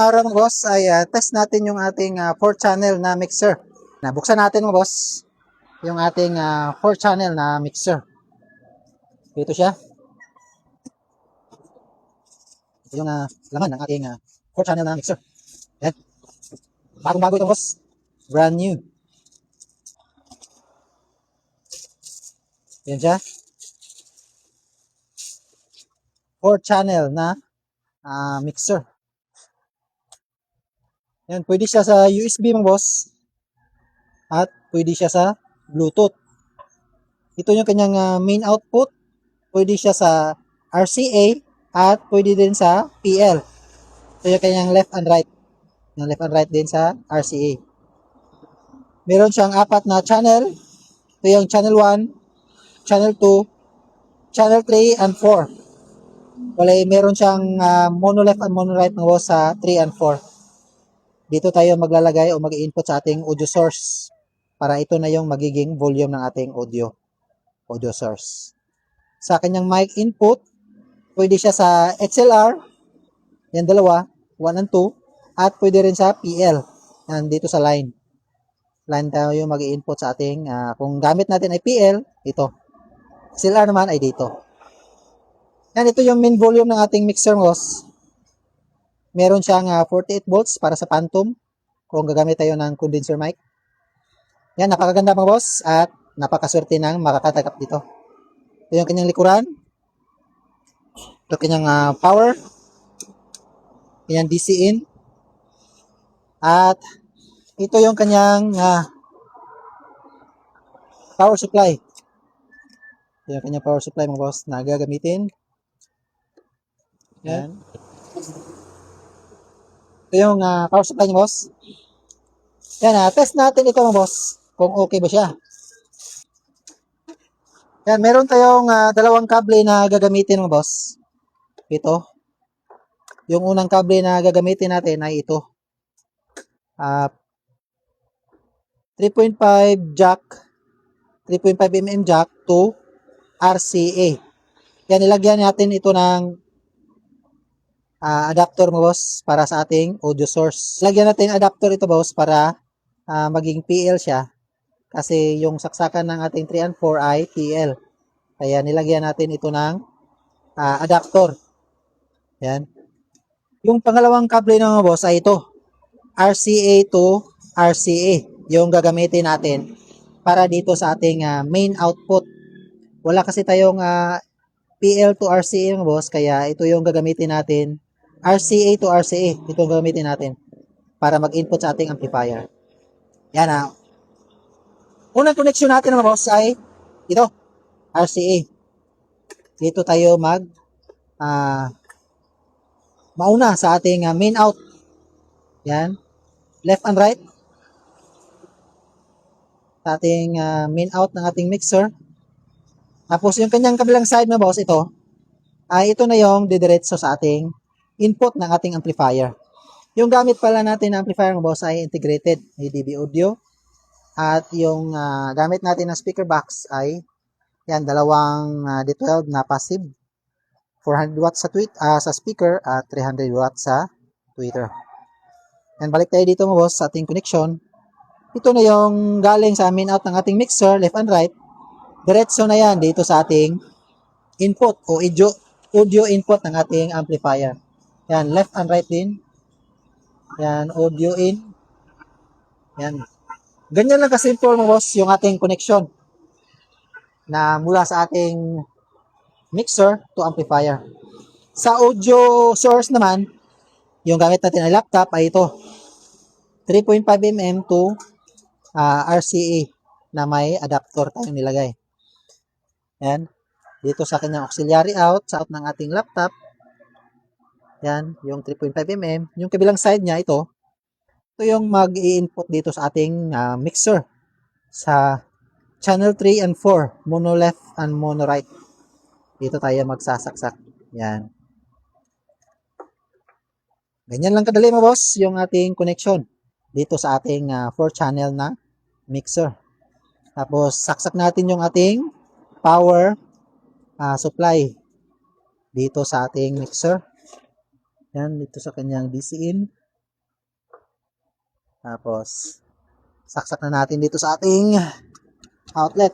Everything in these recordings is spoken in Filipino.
araw mga boss ay test natin yung ating 4 channel na mixer. Nabuksan natin mga boss yung ating 4 channel na mixer. Ito siya. Ito yung laman ng ating 4 channel na mixer. Yan. Bagong-bago ito boss. Brand new. Yan siya. 4 channel na mixer. Yan, pwede siya sa USB mga boss. At pwede siya sa Bluetooth. Ito yung kanyang main output. Pwede siya sa RCA at pwede din sa PL. Ito yung kanyang left and right. Yung left and right din sa RCA. Meron siyang 4 na channel. Ito yung channel 1, channel 2, channel 3, and 4. Wala, meron siyang mono left and mono right ng sa 3 and 4. Dito tayo maglalagay o mag-input sa ating audio source para ito na yung magiging volume ng ating audio source. Sa kanyang mic input, pwede siya sa XLR, yan dalawa, 1 and 2, at pwede rin sa PL, yan dito sa line. Line tayo yung mag-input sa ating, kung gamit natin ay PL, ito. XLR naman ay dito. Yan, ito yung main volume ng ating mixer boss. Meron siyang 48 volts para sa phantom kung gagamit tayo ng condenser mic. Yan, napakaganda mga boss at napakaswerte ng makakatagap dito. Ito yung kanyang likuran. Ito kanyang power. Kanyang DC in. At ito yung kanyang power supply. Ito yung kanyang power supply mga boss na gagamitin. Yan. Ito yung power supply niya boss. Yan, test natin ito mga boss kung okay ba siya. Yan, meron tayong dalawang kable na gagamitin mga boss. Ito. Yung unang kable na gagamitin natin ay ito. 3.5 jack, 3.5 mm jack to RCA. Yan, ilagyan natin ito ng adapter mo boss para sa ating audio source. Lagyan natin adapter ito boss para maging PL siya. Kasi yung saksakan ng ating 3 and 4 ay PL. Kaya nilagyan natin ito ng adapter. Yan. Yung pangalawang kable ng boss ay ito. RCA to RCA. Yung gagamitin natin para dito sa ating main output. Wala kasi tayong PL to RCA ng boss. Kaya ito yung gagamitin natin. RCA to RCA. Ito yung gagamitin natin para mag-input sa ating amplifier. Yan unang connection natin mga boss ay ito. RCA. Dito tayo mauna sa ating main out. Yan. Left and right. Sa ating main out ng ating mixer. Tapos yung kanyang kabilang side na boss, ito na yung didiretso sa ating input ng ating amplifier. Yung gamit pala natin na amplifier ng boss ay integrated ADB audio. At yung gamit natin na speaker box ay yan, dalawang D12 na passive. 400 watts sa speaker at 300 watts sa tweeter. Yan, balik tayo dito mga boss sa ating connection. Ito na yung galing sa main out ng ating mixer, left and right. Diretso na yan dito sa ating input o audio input ng ating amplifier. Yan, left and right din. Yan, audio in. Yan. Ganyan lang kasimple mga boss yung ating connection na mula sa ating mixer to amplifier. Sa audio source naman, yung gamit natin ay laptop ay ito. 3.5 mm to RCA na may adapter tayong nilagay. Yan. Dito sa kanyang auxiliary out, sa out ng ating laptop. Yan, yung 3.5 mm. Yung kabilang side niya, ito yung mag-i-input dito sa ating mixer. Sa channel 3 and 4, mono left and mono right. Dito tayo magsasaksak. Yan. Ganyan lang kadali mga boss yung ating connection dito sa ating 4 channel na mixer. Tapos saksak natin yung ating power supply dito sa ating mixer. Yan, dito sa kanyang DC in. Tapos, saksak na natin dito sa ating outlet.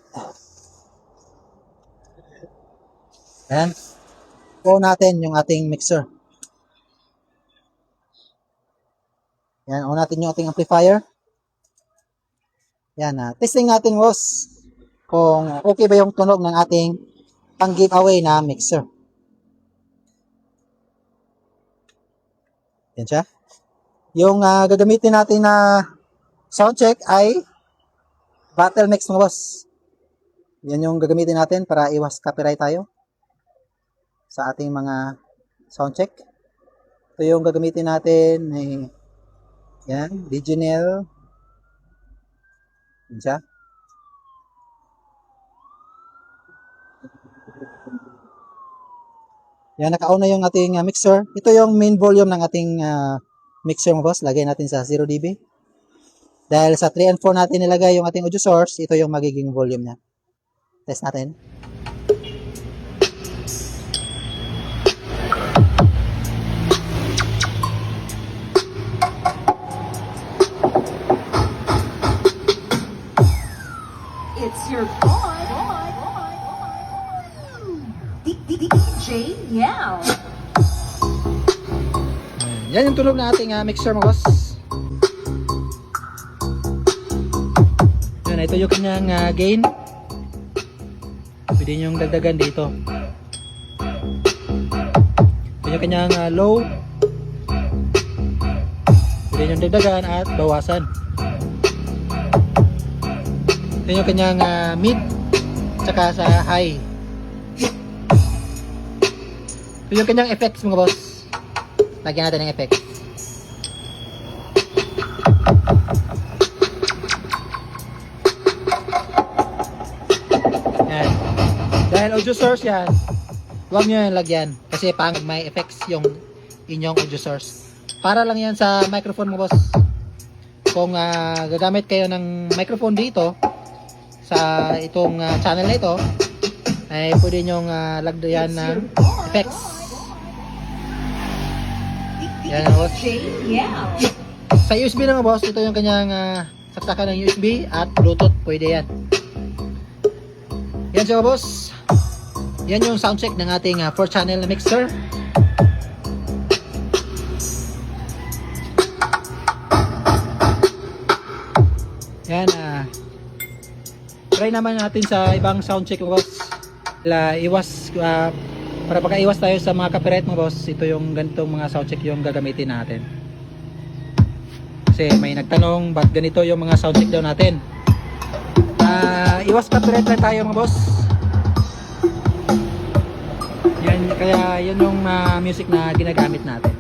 Ayan. On natin yung ating mixer. Yan, on natin yung ating amplifier. Yan, testing natin boss kung okay ba yung tunog ng ating pang giveaway na mixer. Yan siya. Yung gagamitin natin na sound check ay battle mix mga boss. Yan yung gagamitin natin para iwas copyright tayo sa ating mga sound check. Ito yung gagamitin natin ay yan, Diginel. Yan siya. Yan, naka-on na yung ating mixer. Ito yung main volume ng ating mixer mga boss. Lagay natin sa 0 dB. Dahil sa 3 and 4 natin nilagay yung ating audio source, ito yung magiging volume niya. Test natin. It's your boy, DJ Yao. Yan yung tunog ng ating mixer mga boss. Yan, ito yung kanyang gain. Pwede nyo yung dagdagan dito. Ito yung kanyang low. Pwede nyo yung dagdagan at bawasan. Ito yung kanyang mid tsaka sa high. Ito yung kanyang effects mga boss. Lagyan natin ng effects. Yan. Dahil audio source yan, huwag nyo yung lagyan kasi pang may effects yung inyong audio source. Para lang yan sa microphone mga boss. Kung gagamit kayo ng microphone dito sa itong channel na ito, ay pwede nyong lagyan ng effects. Yan boss. Sa USB na boss, ito yung kanyang saksakan ng USB at Bluetooth, pwede yan. Yan siya boss. Yan yung sound check ng ating 4 channel na mixer. Yan try naman natin sa ibang sound check boss. Iwas para pagka-iwas tayo sa mga copyright mga boss, ito yung ganitong mga sound check yung gagamitin natin. Kasi may nagtanong ba't ganito yung mga sound check daw natin. Iwas copyright lang tayo mga boss. Yan, kaya yun yung music na ginagamit natin.